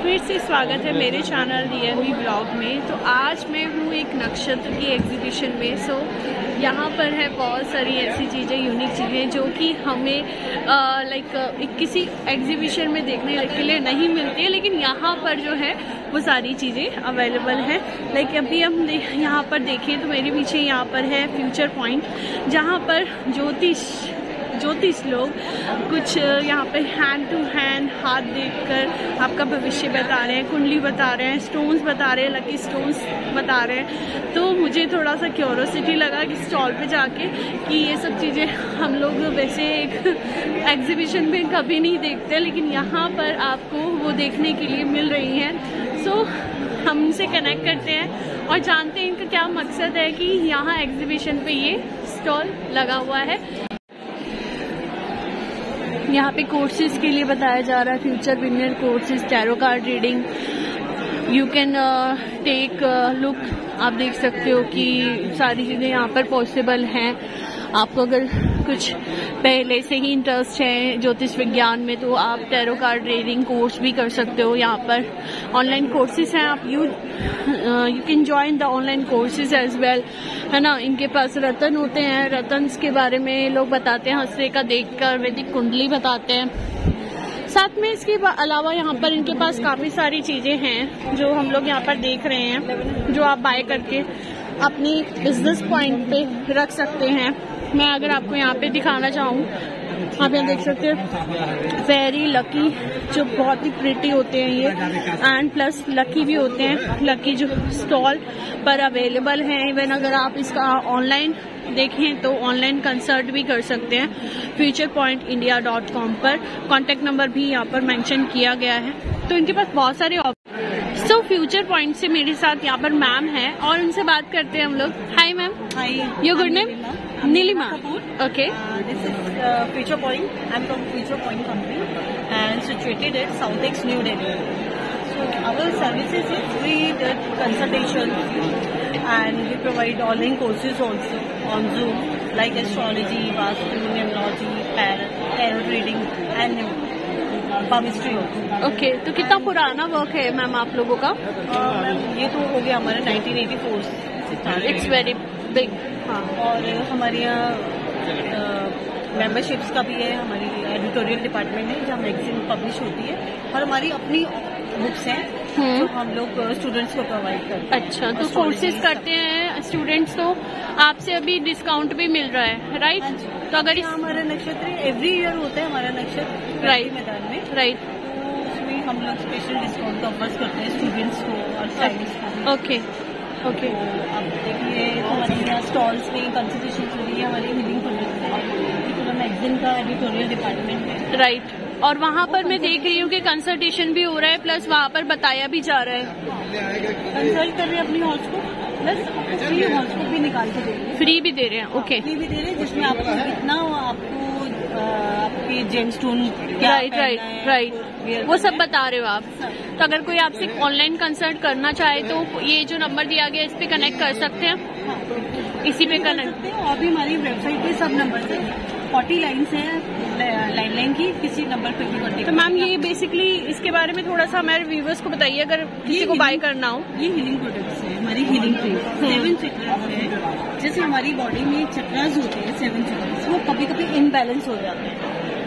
फिर से स्वागत है मेरे चैनल रियलमी ब्लॉग में। तो आज मैं हूँ एक नक्षत्र की एग्जीबिशन में। यहाँ पर है बहुत सारी ऐसी चीज़ें, यूनिक चीज़ें जो कि हमें किसी एग्जीबिशन में देखने के लिए नहीं मिलती है, लेकिन यहाँ पर जो है वो सारी चीज़ें अवेलेबल हैं। अभी हम यहाँ पर देखें तो मेरे पीछे यहाँ पर है फ्यूचर पॉइंट, जहाँ पर ज्योतिष लोग कुछ यहाँ पे हैंड टू हैंड हाथ देखकर आपका भविष्य बता रहे हैं, कुंडली बता रहे हैं, स्टोन्स बता रहे हैं, लकी स्टोन्स बता रहे हैं। तो मुझे थोड़ा सा क्यूरोसिटी लगा कि स्टॉल पे जाके कि ये सब चीज़ें हम लोग वैसे एक एग्जीबिशन में कभी नहीं देखते, लेकिन यहाँ पर आपको वो देखने के लिए मिल रही हैं। सो हम इनसे कनेक्ट करते हैं और जानते हैं इनका क्या मकसद है कि यहाँ एग्जीबिशन पे ये स्टॉल लगा हुआ है। यहाँ पे कोर्सेज के लिए बताया जा रहा है, future winner courses, tarot card reading, you can take look. आप देख सकते हो कि सारी चीज़ें यहाँ पर पॉसिबल हैं। आपको अगर कुछ पहले से ही इंटरेस्ट है ज्योतिष विज्ञान में तो आप टैरो कार्ड रीडिंग कोर्स भी कर सकते हो। यहाँ पर ऑनलाइन कोर्सेज हैं, आप you can join the online courses as well, है ना। इनके पास रतन होते हैं, रतन्स के बारे में लोग बताते हैं, हंसरे का देखकर वैदिक कुंडली बताते हैं। साथ में इसके अलावा यहाँ पर इनके पास काफ़ी सारी चीज़ें हैं जो हम लोग यहाँ पर देख रहे हैं, जो आप बाय करके अपनी बिजनेस पॉइंट पे रख सकते हैं। मैं अगर आपको यहाँ पे दिखाना चाहूँ, आप यहाँ देख सकते हैं वेरी लकी, जो बहुत ही प्रिटी होते हैं ये, एंड प्लस लकी भी होते हैं। लकी जो स्टॉल पर अवेलेबल हैं। इवन अगर आप इसका ऑनलाइन देखें तो ऑनलाइन कंसल्ट भी कर सकते हैं futurepointindia.com पर। कॉन्टेक्ट नंबर भी यहाँ पर मेंशन किया गया है। तो इनके पास बहुत सारे सो फ्यूचर पॉइंट से मेरे साथ यहाँ पर मैम है और उनसे बात करते हैं हम लोग। Hi ma'am. Hi, your good name? Neelima. Okay. This is Future Point. I'm from Future Point company and situated at South Ex, New Delhi. So our services is we do consultations and we provide online courses also on Zoom, like astrology, vastu, numerology, tarot reading and palmistry also. Okay, तो कितना पुराना work है ma'am आप लोगों का? ये तो हो गया हमारा 1984 से स्टार्ट। It's very big. हाँ, और हमारे यहाँ मेंबरशिप्स का भी है, हमारी एडिटोरियल डिपार्टमेंट है जहाँ मैगजीन पब्लिश होती है, और हमारी अपनी बुक्स हैं जो हम लोग स्टूडेंट्स को प्रोवाइड करते हैं। अच्छा, तो कोर्सेज करते हैं स्टूडेंट्स तो आपसे अभी डिस्काउंट भी मिल रहा है, राइट? तो अगर हमारा नक्षत्र एवरी ईयर होता है, हमारा नक्षत्र राइट मैदान में, राइट, तो उसमें हम लोग स्पेशल डिस्काउंट ऑफर्स करते हैं स्टूडेंट्स को और स्टाइलिस्ट को। Okay okay. अब देखिए हमारे यहाँ स्टॉल्स में कंसल्टेशन हो रही है, हमारी हीलिंग पूरा मैगजीन का एडिटोरियल डिपार्टमेंट है, राइट। और वहाँ पर मैं देख रही हूँ कि कंसल्टेशन भी हो रहा है, प्लस वहाँ पर बताया भी जा रहा है। कंसल्ट कर रहे हैं अपनी हॉर्स को, प्लस फ्री हॉर्स को भी निकाल के दे रहे हैं। फ्री भी दे रहे हैं? ओके, फ्री भी दे रहे हैं, जिसमें आपको कितना आपको आपके gemstone right right right, वो सब बता रहे हो आप। तो अगर कोई आपसे ऑनलाइन कंसल्ट करना चाहे तो ये जो नंबर दिया गया इस पे कनेक्ट कर सकते हैं, इसी पे कनेक्ट करते हैं। और भी हमारी वेबसाइट पे सब नंबर है, 40 लाइन्स है लाइन की, किसी नंबर पे भी करते। तो मैम ये बेसिकली इसके बारे में थोड़ा सा हमारे व्यूवर्स को बताइए, अगर किसी को बाय करना हो। ये हीलिंग प्रोडक्ट्स है, हमारी हीलिंग ट्री 7 चक्रास है। जैसे हमारी बॉडी में चक्रास होते हैं 7 चक्रास, वो कभी कभी इनबैलेंस हो जाते हैं,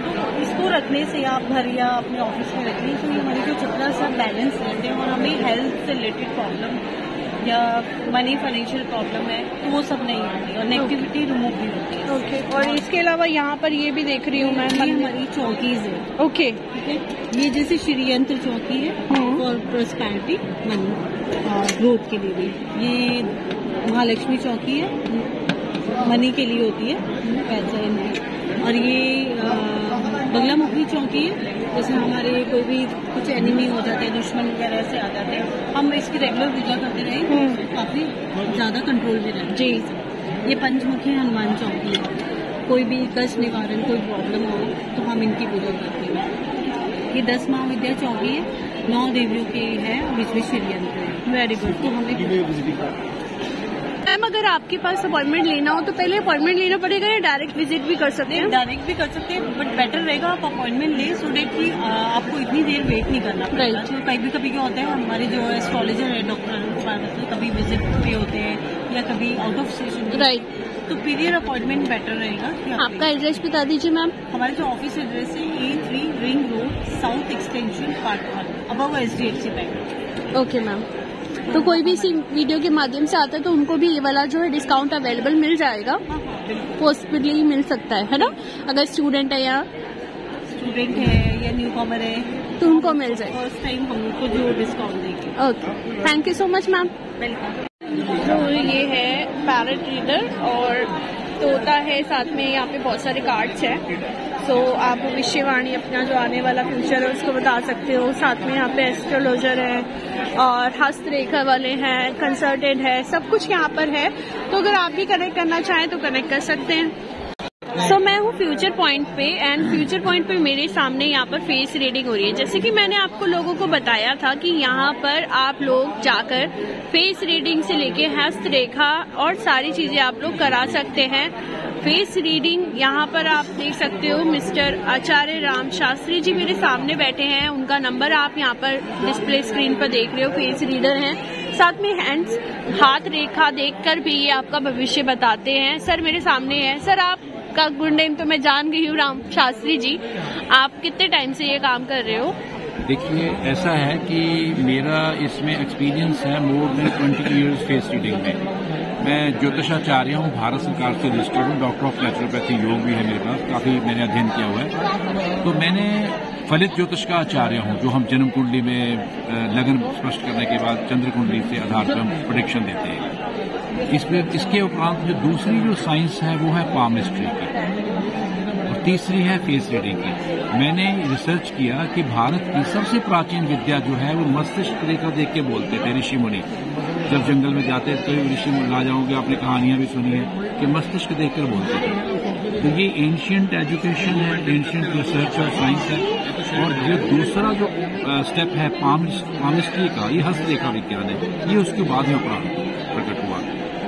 तो इसको रखने से आप घर या अपने ऑफिस में रखने से हमारी जो चक्रास सब बैलेंस रहते हैं, और हमें हेल्थ से रिलेटेड प्रॉब्लम या मनी फाइनेंशियल प्रॉब्लम है तो वो सब नहीं आती, और नेगेटिविटी रिमूव भी होती है। ओके। और इसके अलावा यहाँ पर ये भी देख रही हूँ मैं, हमारी चौकीज है। ओके, ठीक है, ये जैसे श्री यंत्र चौकी है फॉर प्रोस्पेरिटी, मनी और ग्रोथ के लिए भी। ये महालक्ष्मी चौकी है, मनी के लिए होती है, पैसा इनकी। और ये बगला मुखी चौकी है, जैसे हमारे कोई भी कुछ एनिमी हो जाते हैं, दुश्मन वगैरह से आ जाते हैं, हम इसकी रेगुलर पूजा करते रहे तो काफी ज्यादा कंट्रोल में रहते जी। ये पंचमुखी हनुमान चौकी है, कोई भी कष्ट निवारण कोई प्रॉब्लम हो तो हम इनकी पूजा करते हैं। ये 10 महाविद्या चौकी है, 9 देवियों की है, बीच में श्री यंत्र है। Very good. तो हमें मैम मैम अगर आपके पास अपॉइंटमेंट लेना हो तो पहले अपॉइंटमेंट लेना पड़ेगा या डायरेक्ट विजिट भी कर सकते हैं? डायरेक्ट भी कर सकते हैं, बट बेटर रहेगा आप अपॉइंटमेंट लें सो डेट कि आपको इतनी देर वेट नहीं करना पड़ेगा। कभी क्या होता है, हमारे जो एस्ट्रोलॉजर है डॉक्टर कभी विजिट पे होते हैं या कभी आउट ऑफ स्टेशन, राइट, तो पीरियड अपॉइंटमेंट बेटर रहेगा। आपका एड्रेस बता दीजिए मैम। हमारे जो ऑफिस एड्रेस है A3 ring road south extension part 1 above HDFC bank. Okay ma'am, तो कोई भी इसी वीडियो के माध्यम से आता है तो उनको भी ये वाला जो है डिस्काउंट अवेलेबल मिल जाएगा, पॉसिबली मिल सकता है ना? अगर स्टूडेंट है या न्यू कॉमर है तो उनको मिल जाएगा। फर्स्ट टाइम हम उनको जो डिस्काउंट देंगे। Okay, thank you so much ma'am. Welcome. तो ये है पैरेट रीडर और तोता है, साथ में यहाँ पे बहुत सारे कार्ड्स हैं। सो आप भविष्यवाणी अपना जो आने वाला फ्यूचर है उसको बता सकते हो। साथ में यहाँ पे एस्ट्रोलॉजर है और हस्तरेखा वाले हैं, कंसल्टेंट है, सब कुछ यहाँ पर है। तो अगर आप भी कनेक्ट करना चाहें तो कनेक्ट कर सकते हैं। सो मैं हूँ फ्यूचर पॉइंट पे एंड फ्यूचर पॉइंट पे मेरे सामने यहाँ पर फेस रीडिंग हो रही है। जैसे कि मैंने आपको लोगों को बताया था कि यहाँ पर आप लोग जाकर फेस रीडिंग से लेके हस्तरेखा और सारी चीजें आप लोग करा सकते हैं। फेस रीडिंग यहाँ पर आप देख सकते हो, मिस्टर आचार्य राम शास्त्री जी मेरे सामने बैठे हैं। उनका नंबर आप यहाँ पर डिस्प्ले स्क्रीन पर देख रहे हो। फेस रीडर हैं, साथ में हैंड्स हाथ रेखा देखकर भी ये आपका भविष्य बताते हैं। सर मेरे सामने है। सर आपका गुड नेम तो मैं जान गई हूँ, राम शास्त्री जी। आप कितने टाइम से ये काम कर रहे हो? देखिए, ऐसा है कि मेरा इसमें एक्सपीरियंस है more than 20 years face reading में। मैं ज्योतिषाचार्य हूँ, भारत सरकार से रजिस्टर्ड हूँ, डॉक्टर ऑफ नेचुरोपैथी योग भी है मेरे पास, काफी मैंने अध्ययन किया हुआ है। तो मैंने फलित ज्योतिष का आचार्य हूँ, जो हम जन्म कुंडली में लगन स्पष्ट करने के बाद चंद्र कुंडली से आधार पर हम प्रेडिक्शन देते हैं। इसके उपरांत जो दूसरी जो साइंस है वो है पामिस्ट्री की और तीसरी है फेस रीडिंग की। मैंने रिसर्च किया कि भारत की सबसे प्राचीन विद्या जो है वो मस्तिष्क रेखा देख के बोलते थे ऋषि मुनि। जब जंगल में जाते थे तो ऋषि मुनि राजाओं की आपने कहानियां भी सुनी है कि मस्तिष्क देखकर बोलते थे। तो ये एंशियंट एजुकेशन है, एंशियंट रिसर्च और साइंस है। और ये दूसरा जो स्टेप है पामिस्ट्री का, ये हस्तरेखा विज्ञान है, ये उसके बाद में प्रकट हुआ।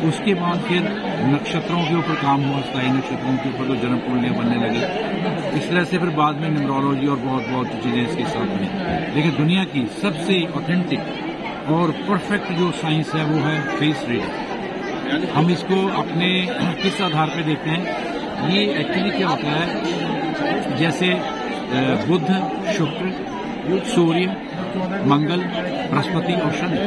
उसके बाद फिर नक्षत्रों के ऊपर काम हुआ, स्थायी नक्षत्रों के ऊपर तो जन्म कुंडलियां बनने लगी। इस तरह से फिर बाद में न्यूमरोलॉजी और बहुत चीजें इसके साथ में। लेकिन दुनिया की सबसे ऑथेंटिक और परफेक्ट जो साइंस है वो है फेस रीडिंग। हम इसको अपने किस आधार पर देखते हैं? ये एक्चुअली क्या होता है, जैसे बुध, शुक्र, सूर्य, मंगल, बृहस्पति और शनि,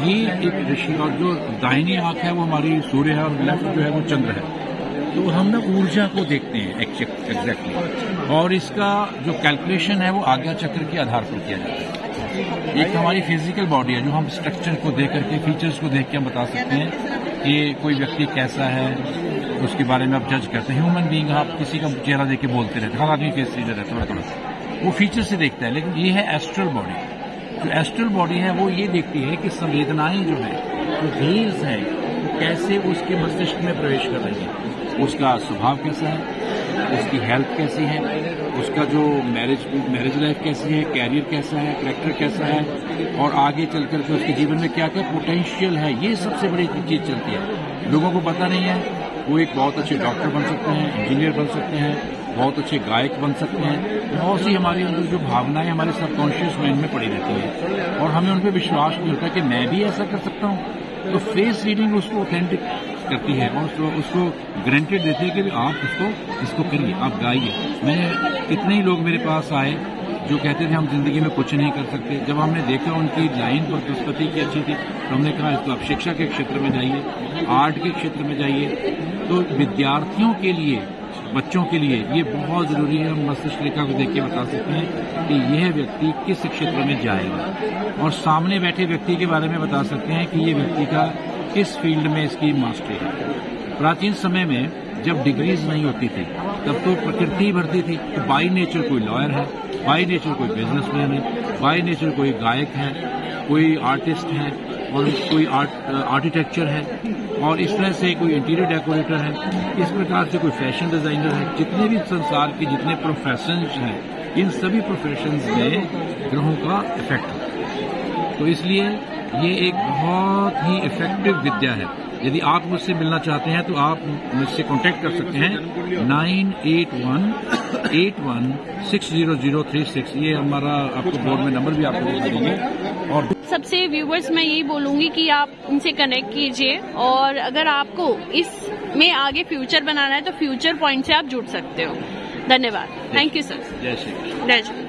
ये एक ऋषि, और जो दाहिनी आंख है वो हमारी सूर्य है और लेफ्ट जो है वो चंद्र है। तो हम ना ऊर्जा को देखते हैं एग्जैक्टली, और इसका जो कैलकुलेशन है वो आज्ञा चक्र के आधार पर किया जाता है। एक हमारी फिजिकल बॉडी है, जो हम स्ट्रक्चर को देख करके, फीचर्स को देख के हम बता सकते हैं कि कोई व्यक्ति कैसा है, उसके बारे में आप जज करते हैं। ह्यूमन बीइंग, आप किसी का चेहरा देख के बोलते रहते हैं, हर आदमी फेस रीडर है, थोड़ा वो फीचर से देखता है। लेकिन ये है एस्ट्रल बॉडी। जो एस्ट्रल बॉडी है वो ये देखती है कि संवेदनाएं जो है, जो वेव्स है, वो कैसे उसके मस्तिष्क में प्रवेश कर रही है, उसका स्वभाव कैसा है, उसकी हेल्थ कैसी है, उसका जो मैरिज लाइफ कैसी है, कैरियर कैसा है, कैरेक्टर कैसा है, और आगे चल करके उसके जीवन में क्या क्या पोटेंशियल है। ये सबसे बड़ी चीज चलती है। लोगों को पता नहीं है। वो एक बहुत अच्छे डॉक्टर बन सकते हैं, इंजीनियर बन सकते हैं, बहुत अच्छे गायक बन सकते हैं। बहुत सी हमारे अंदर जो भावनाएं हमारे सबकॉन्शियस माइंड में पड़ी रहती है और हमें उन पर विश्वास नहीं होता कि मैं भी ऐसा कर सकता हूँ। तो फेस रीडिंग उसको ऑथेंटिक करती है और उसको गारंटेड देती है कि आप इसको करिए, आप गाइए। मैंने कितने ही लोग मेरे पास आए जो कहते थे हम जिंदगी में कुछ नहीं कर सकते। जब हमने देखा उनकी लाइन पर बृहस्पति की अच्छी थी तो हमने कहा इसको आप शिक्षा के क्षेत्र में जाइए, आर्ट के क्षेत्र में जाइए। तो विद्यार्थियों के लिए, बच्चों के लिए ये बहुत जरूरी है। हम मस्तिष्क रेखा को देख के बता सकते हैं कि यह व्यक्ति किस क्षेत्र में जाएगा, और सामने बैठे व्यक्ति के बारे में बता सकते हैं कि ये व्यक्ति का किस फील्ड में इसकी मास्टरी है। प्राचीन समय में जब डिग्रीज नहीं होती थी तब तो प्रकृति भरती थी। तो बाई नेचर कोई लॉयर है, बाई नेचर कोई बिजनेसमैन है, बाई नेचर कोई गायक है, कोई आर्टिस्ट है, और कोई आर्किटेक्चर है, और इस तरह से कोई इंटीरियर डेकोरेटर है। इस प्रकार से कोई फैशन डिजाइनर है। जितने भी संसार के जितने प्रोफेशंस हैं, इन सभी प्रोफेशंस में ग्रहों का इफेक्ट है। तो इसलिए ये एक बहुत ही इफेक्टिव विद्या है। यदि आप मुझसे मिलना चाहते हैं तो आप मुझसे कांटेक्ट कर सकते हैं 9818160036। ये हमारा आपको बोर्ड में नंबर भी आपको दिखा देंगे। और सबसे व्यूवर्स मैं यही बोलूंगी कि आप इनसे कनेक्ट कीजिए, और अगर आपको इसमें आगे फ्यूचर बनाना है तो फ्यूचर पॉइंट से आप जुड़ सकते हो। धन्यवाद। Thank you sir. जय श्री कृष्ण। जय श्री।